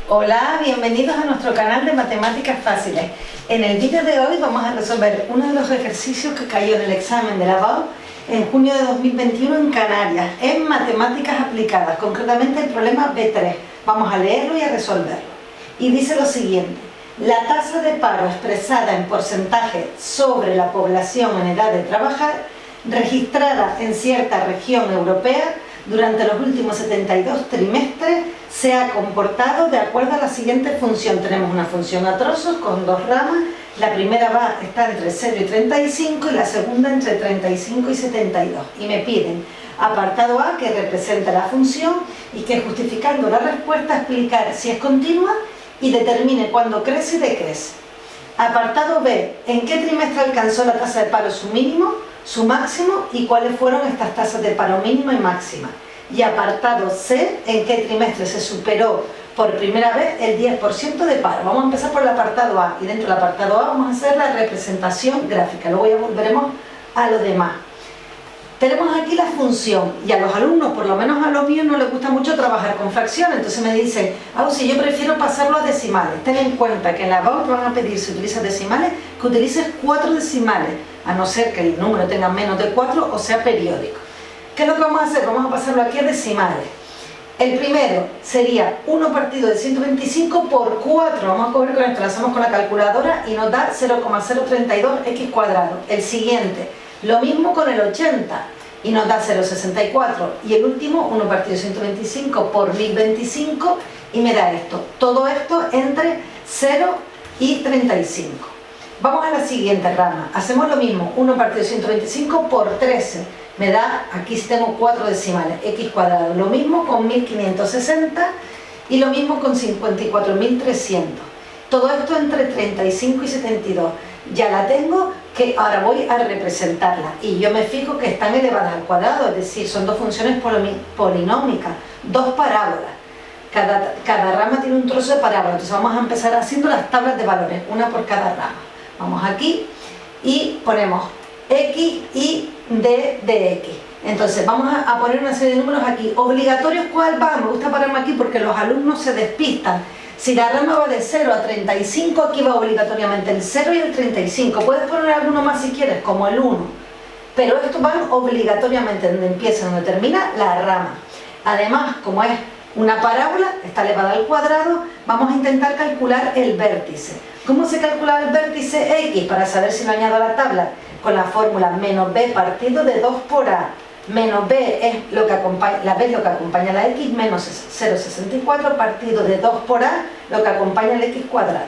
Hola, bienvenidos a nuestro canal de Matemáticas Fáciles. En el vídeo de hoy vamos a resolver uno de los ejercicios que cayó en el examen de la BAU en junio de 2021 en Canarias, en Matemáticas Aplicadas, concretamente el problema B3. Vamos a leerlo y a resolverlo. Y dice lo siguiente: la tasa de paro expresada en porcentaje sobre la población en edad de trabajar, registrada en cierta región europea durante los últimos 72 trimestres, se ha comportado de acuerdo a la siguiente función. Tenemos una función a trozos con dos ramas. La primera está entre 0 y 35 y la segunda entre 35 y 72. Y me piden apartado A, que representa la función y que, justificando la respuesta, explicar si es continua y determine cuándo crece y decrece. Apartado B, ¿en qué trimestre alcanzó la tasa de paro su mínimo, su máximo y cuáles fueron estas tasas de paro mínima y máxima? Y apartado C, ¿en qué trimestre se superó por primera vez el 10% de paro? Vamos a empezar por el apartado A, y dentro del apartado A vamos a hacer la representación gráfica, luego ya volveremos a lo demás. Tenemos aquí la función, y a los alumnos, por lo menos a los míos, no les gusta mucho trabajar con fracciones. Entonces me dicen: si yo prefiero pasarlo a decimales. Ten en cuenta que en la BAU te van a pedir, si utilizas decimales, que utilices 4 decimales, a no ser que el número tenga menos de 4 o sea periódico. ¿Qué es lo que vamos a hacer? Vamos a pasarlo aquí a decimales. El primero sería 1 partido de 125 por 4. Vamos a coger con esto, lo hacemos con la calculadora y nos da 0,032x cuadrado. El siguiente, lo mismo con el 80 y nos da 0,64. Y el último, 1 partido de 125 por 1025 y me da esto. Todo esto entre 0 y 35. Vamos a la siguiente rama. Hacemos lo mismo, 1 partido de 125 por 13. Me da, aquí tengo 4 decimales, x cuadrado. Lo mismo con 1560 y lo mismo con 54.300. Todo esto entre 35 y 72. Ya la tengo, que ahora voy a representarla. Y yo me fijo que están elevadas al cuadrado, es decir, son dos funciones polinómicas, dos parábolas. Cada rama tiene un trozo de parábola. Entonces vamos a empezar haciendo las tablas de valores, una por cada rama. Vamos aquí y ponemos x y d de x. Entonces vamos a poner una serie de números aquí. ¿Obligatorios cuál va? Me gusta pararme aquí porque los alumnos se despistan. Si la rama va de 0 a 35, aquí va obligatoriamente el 0 y el 35. Puedes poner alguno más si quieres, como el 1. Pero estos van obligatoriamente donde empieza, donde termina la rama. Además, como es una parábola, está elevada al cuadrado, vamos a intentar calcular el vértice. ¿Cómo se calcula el vértice x? Para saber si lo añado a la tabla, con la fórmula menos b partido de 2 por a. Menos b es lo que acompaña, la b es lo que acompaña a la x, menos 0,64 partido de 2 por a, lo que acompaña al x cuadrado.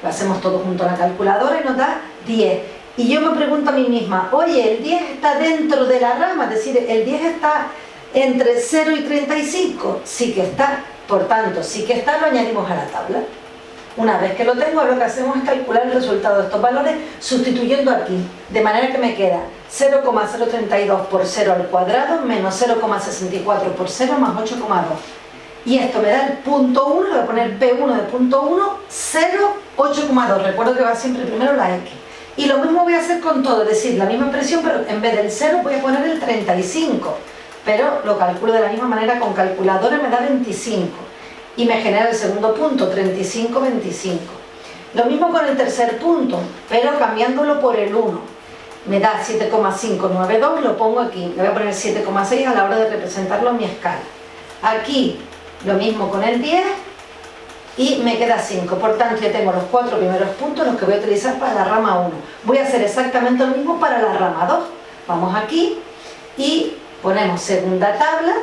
Lo hacemos todo junto a la calculadora y nos da 10. Y yo me pregunto a mí misma: oye, ¿el 10 está dentro de la rama? Es decir, ¿el 10 está entre 0 y 35? Sí que está. Por tanto, sí que está, lo añadimos a la tabla. Una vez que lo tengo, lo que hacemos es calcular el resultado de estos valores sustituyendo aquí, de manera que me queda 0,032 por 0 al cuadrado menos 0,64 por 0 más 8,2. Y esto me da el punto 1, voy a poner P1 de punto 1, 0, 8,2. Recuerdo que va siempre primero la X. Y lo mismo voy a hacer con todo, es decir, la misma expresión, pero en vez del 0 voy a poner el 35. Pero lo calculo de la misma manera con calculadora, me da 25. Y me genera el segundo punto, 35, 25. Lo mismo con el tercer punto, pero cambiándolo por el 1. Me da 7,592, lo pongo aquí. Le voy a poner 7,6 a la hora de representarlo en mi escala. Aquí lo mismo con el 10 y me queda 5. Por tanto, ya tengo los 4 primeros puntos, los que voy a utilizar para la rama 1. Voy a hacer exactamente lo mismo para la rama 2. Vamos aquí y ponemos segunda tabla.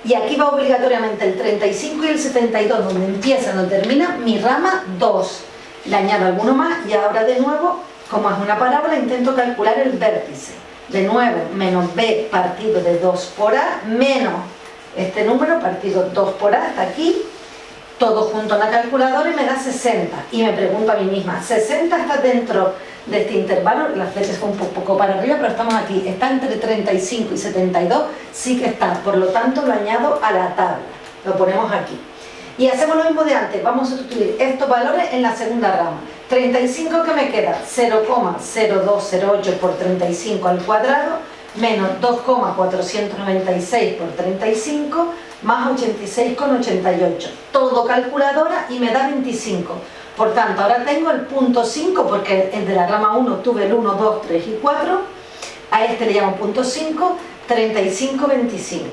Y aquí va obligatoriamente el 35 y el 72, donde empieza, donde termina mi rama 2. Le añado alguno más y ahora de nuevo, como es una parábola, intento calcular el vértice. De nuevo, menos b partido de 2 por a, menos este número partido 2 por a, hasta aquí, todo junto a la calculadora y me da 60. Y me pregunto a mí misma, ¿60 está dentro de este intervalo? Las flechas son un poco para arriba, pero estamos aquí. Está entre 35 y 72, sí que está. Por lo tanto, lo añado a la tabla. Lo ponemos aquí. Y hacemos lo mismo de antes. Vamos a sustituir estos valores en la segunda rama. 35, ¿qué me queda? 0,0208 por 35 al cuadrado, menos 2,496 por 35, más 86,88. Todo calculadora y me da 25. Por tanto, ahora tengo el punto 5, porque el de la rama 1 tuve el 1, 2, 3 y 4. A este le llamo punto 5, 35, 25.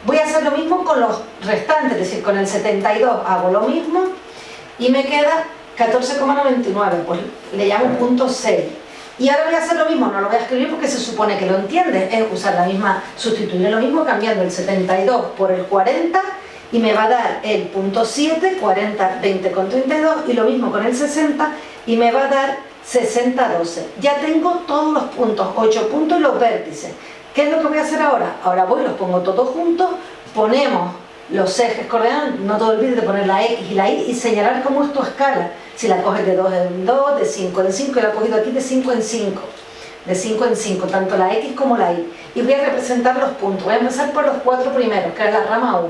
Voy a hacer lo mismo con los restantes, es decir, con el 72 hago lo mismo y me queda 14,99, pues le llamo punto 6. Y ahora voy a hacer lo mismo, no lo voy a escribir porque se supone que lo entiende, es usar la misma, sustituir lo mismo cambiando el 72 por el 40 y me va a dar el punto 7, 40, 20,32 y lo mismo con el 60 y me va a dar 60, 12. Ya tengo todos los puntos, 8 puntos y los vértices. ¿Qué es lo que voy a hacer ahora? Ahora voy, los pongo todos juntos, ponemos los ejes coordenados, no te olvides de poner la X y la Y y señalar cómo es tu escala. Si la coges de 2 en 2, de 5 en 5, y la he cogido aquí de 5 en 5. De 5 en 5, tanto la X como la Y. Y voy a representar los puntos. Voy a empezar por los 4 primeros, que es la rama 1.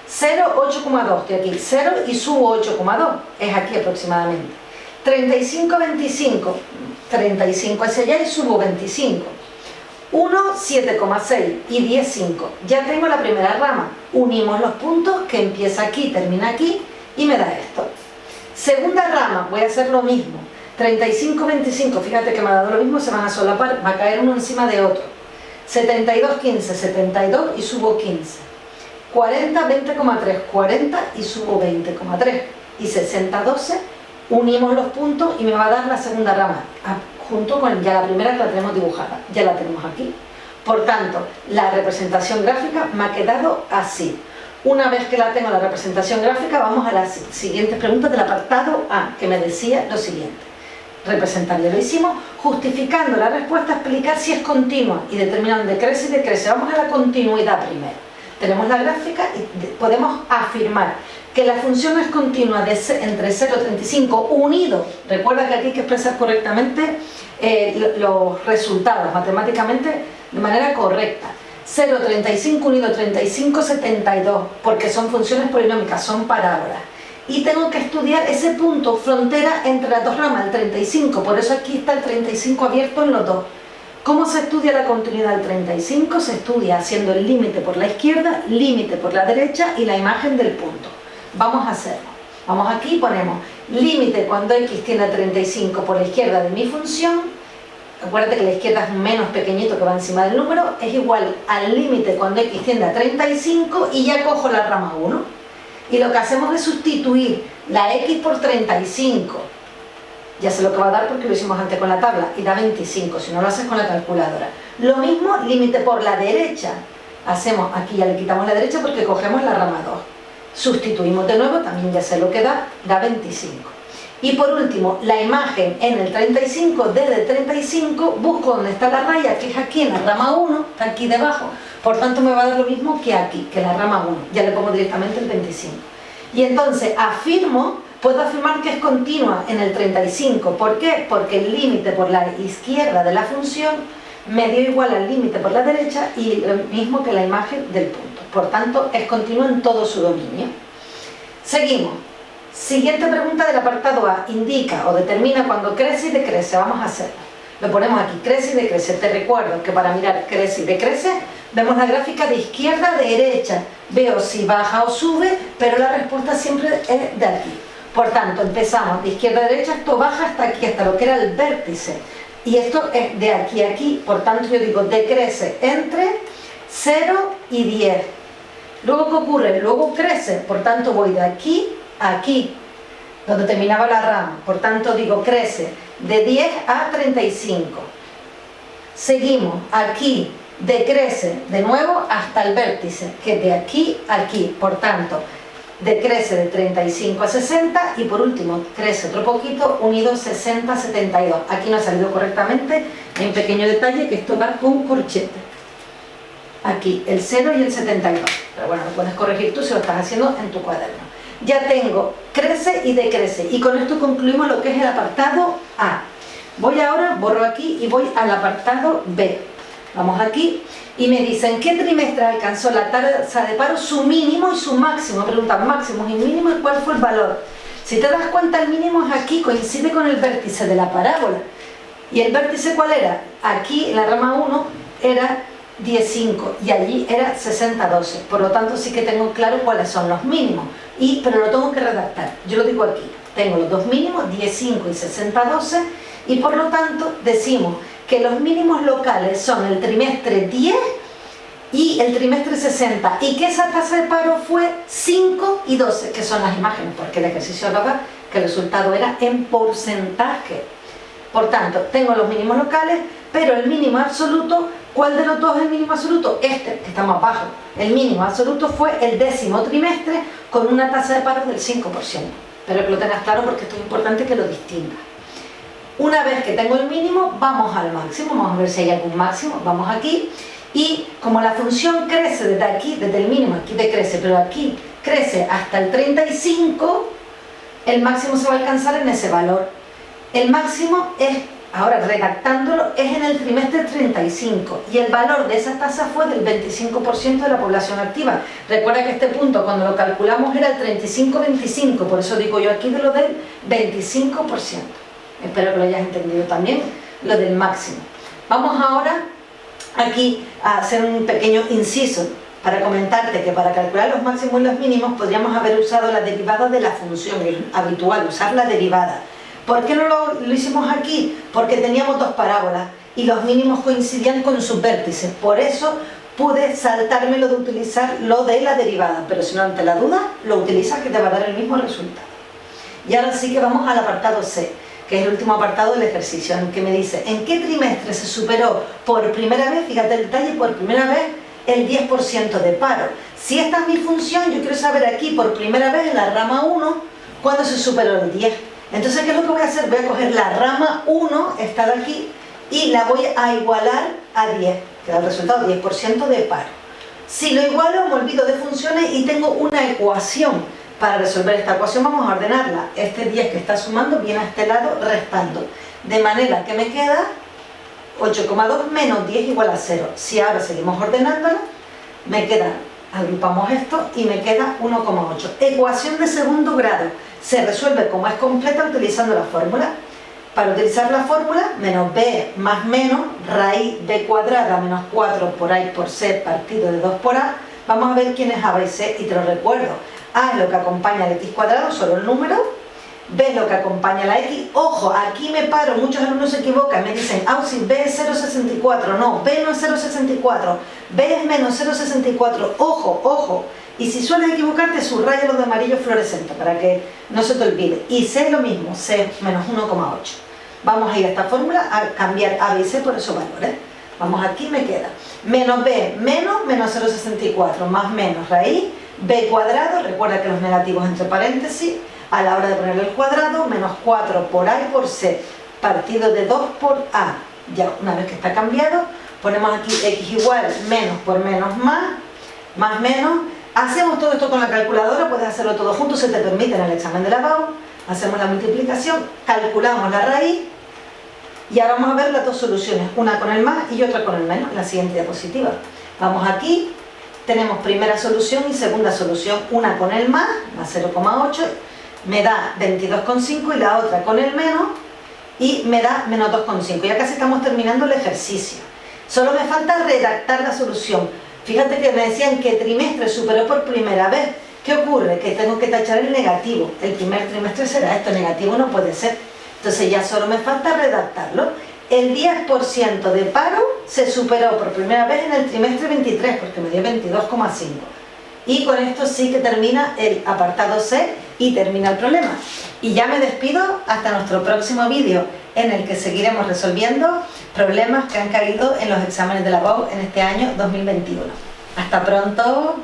0, 8,2, estoy aquí. 0 y subo 8,2, es aquí aproximadamente. 35, 25, 35 hacia allá y subo 25. 1, 7,6 y 10, 5. Ya tengo la primera rama. Unimos los puntos que empieza aquí, termina aquí y me da esto. Segunda rama, voy a hacer lo mismo. 35, 25, fíjate que me ha dado lo mismo, se van a solapar, va a caer uno encima de otro. 72, 15, 72 y subo 15. 40, 20,3, 40 y subo 20,3. Y 60, 12, unimos los puntos y me va a dar la segunda rama. Junto con ya la primera que la tenemos dibujada, ya la tenemos aquí. Por tanto, la representación gráfica me ha quedado así. Una vez que la tengo la representación gráfica, vamos a las siguientes preguntas del apartado A, que me decía lo siguiente. Representar, ya lo hicimos, justificando la respuesta, explicar si es continua y determinando decrece y decrece. Vamos a la continuidad primero. Tenemos la gráfica y podemos afirmar que la función es continua entre 0 y 35 unido. Recuerda que aquí hay que expresar correctamente los resultados matemáticamente de manera correcta. 0, 35 unido 35, 72, porque son funciones polinómicas, son parábolas. Y tengo que estudiar ese punto frontera entre las dos ramas, el 35, por eso aquí está el 35 abierto en los dos. ¿Cómo se estudia la continuidad del 35? Se estudia haciendo el límite por la izquierda, límite por la derecha y la imagen del punto. Vamos a hacerlo. Vamos aquí y ponemos límite cuando x tiende a 35 por la izquierda de mi función. Acuérdate que la izquierda es menos pequeñito que va encima del número, es igual al límite cuando x tiende a 35 y ya cojo la rama 1. Y lo que hacemos es sustituir la x por 35. Ya sé lo que va a dar porque lo hicimos antes con la tabla y da 25, si no lo haces con la calculadora. Lo mismo, límite por la derecha. Hacemos, aquí ya le quitamos la derecha porque cogemos la rama 2. Sustituimos de nuevo, también ya sé lo que da 25. Y por último, la imagen en el 35, desde 35, busco donde está la raya, que es aquí en la rama 1, está aquí debajo, por tanto me va a dar lo mismo que aquí, que la rama 1, ya le pongo directamente el 25. Y entonces puedo afirmar que es continua en el 35, ¿por qué? Porque el límite por la izquierda de la función me dio igual al límite por la derecha y lo mismo que la imagen del punto, por tanto es continua en todo su dominio. Seguimos. Siguiente pregunta del apartado A, indica o determina cuando crece y decrece. Vamos a hacerlo. Lo ponemos aquí, crece y decrece. Te recuerdo que para mirar crece y decrece, vemos la gráfica de izquierda a derecha. Veo si baja o sube, pero la respuesta siempre es de aquí. Por tanto, empezamos de izquierda a derecha, esto baja hasta aquí, hasta lo que era el vértice. Y esto es de aquí a aquí, por tanto yo digo decrece entre 0 y 10. Luego, ¿qué ocurre? Luego crece, por tanto voy de aquí aquí, donde terminaba la rama, por tanto digo crece de 10 a 35. Seguimos, aquí decrece de nuevo hasta el vértice, que es de aquí a aquí, por tanto decrece de 35 a 60 y por último crece otro poquito unido 60 a 72. Aquí no ha salido correctamente, hay un pequeño detalle que esto va con corchete. Aquí el 0 y el 72, pero bueno, lo puedes corregir tú si lo estás haciendo en tu cuaderno. Ya tengo crece y decrece y con esto concluimos lo que es el apartado A. Voy ahora, borro aquí y voy al apartado B. Vamos aquí y me dicen ¿qué trimestre alcanzó la tasa de paro su mínimo y su máximo? Preguntan máximos y mínimos y cuál fue el valor. Si te das cuenta, el mínimo es aquí, coincide con el vértice de la parábola. ¿Y el vértice cuál era? Aquí en la rama 1 era 10,5 y allí era 60,12. Por lo tanto sí que tengo claro cuáles son los mínimos, pero lo tengo que redactar. Yo lo digo aquí, tengo los dos mínimos, 10,5 y 60,12, y por lo tanto decimos que los mínimos locales son el trimestre 10 y el trimestre 60, y que esa tasa de paro fue 5 y 12, que son las imágenes, porque el ejercicio hablaba que el resultado era en porcentaje. Por tanto, tengo los mínimos locales, pero el mínimo absoluto, ¿cuál de los dos es el mínimo absoluto? Este, que está más bajo. El mínimo absoluto fue el 10º trimestre con una tasa de paro del 5%. Pero que lo tengas claro porque esto es importante que lo distingas. Una vez que tengo el mínimo, vamos al máximo. Vamos a ver si hay algún máximo. Vamos aquí. Y como la función crece desde aquí, desde el mínimo, aquí decrece, pero aquí crece hasta el 35, el máximo se va a alcanzar en ese valor. El máximo es, ahora redactándolo, es en el trimestre 35 y el valor de esa tasa fue del 25% de la población activa. Recuerda que este punto cuando lo calculamos era el 35-25, por eso digo yo aquí de lo del 25%. Espero que lo hayas entendido también, lo del máximo. Vamos ahora aquí a hacer un pequeño inciso para comentarte que para calcular los máximos y los mínimos podríamos haber usado la derivada de la función, es habitual usar la derivada. ¿Por qué no lo hicimos aquí? Porque teníamos dos parábolas y los mínimos coincidían con sus vértices. Por eso pude saltarme lo de utilizar lo de la derivada, pero si no, ante la duda, lo utilizas que te va a dar el mismo resultado. Y ahora sí que vamos al apartado C, que es el último apartado del ejercicio, en el que me dice ¿en qué trimestre se superó por primera vez, fíjate el detalle, por primera vez el 10% de paro? Si esta es mi función, yo quiero saber aquí por primera vez en la rama 1 cuándo se superó el 10. Entonces, ¿qué es lo que voy a hacer? Voy a coger la rama 1, esta de aquí, y la voy a igualar a 10, que da el resultado 10% de paro. Si lo igualo, me olvido de funciones y tengo una ecuación. Para resolver esta ecuación vamos a ordenarla. Este 10 que está sumando viene a este lado restando. De manera que me queda 8,2 menos 10 igual a 0. Si ahora seguimos ordenándola, me queda, agrupamos esto y me queda 1,8. Ecuación de segundo grado. Se resuelve como es completa utilizando la fórmula. Para utilizar la fórmula, menos b más menos, raíz b cuadrada menos 4 por a por c partido de 2 por a. Vamos a ver quién es a, b y c, y te lo recuerdo. A es lo que acompaña al x cuadrado, solo el número. B es lo que acompaña a la x. Ojo, aquí me paro, muchos alumnos se equivocan, me dicen, si b es 0,64. No, b no es 0,64, b es menos 0,64. Ojo, ojo. Y si sueles equivocarte, subraya lo de amarillo fluorescente para que no se te olvide. Y C lo mismo, C menos 1,8. Vamos a ir a esta fórmula a cambiar A, B y C por esos valores. Vamos aquí, me queda menos B menos 0,64 más menos raíz B cuadrado, recuerda que los negativos entre paréntesis, a la hora de ponerle el cuadrado, menos 4 por A y por C, partido de 2 por A. Ya una vez que está cambiado, ponemos aquí X igual menos por menos más menos. Hacemos todo esto con la calculadora, puedes hacerlo todo junto, se te permite en el examen de la BAU. Hacemos la multiplicación, calculamos la raíz y ahora vamos a ver las dos soluciones, una con el más y otra con el menos, en la siguiente diapositiva. Vamos aquí, tenemos primera solución y segunda solución, una con el más 0,8, me da 22,5 y la otra con el menos y me da menos 2,5. Ya casi estamos terminando el ejercicio. Solo me falta redactar la solución. Fíjate que me decían que trimestre superó por primera vez. ¿Qué ocurre? Que tengo que tachar el negativo. El primer trimestre será esto, negativo no puede ser. Entonces ya solo me falta redactarlo. El 10% de paro se superó por primera vez en el trimestre 23, porque me dio 22,5. Y con esto sí que termina el apartado C y termina el problema. Y ya me despido hasta nuestro próximo vídeo, en el que seguiremos resolviendo problemas que han caído en los exámenes de la BAU en este año 2021. ¡Hasta pronto!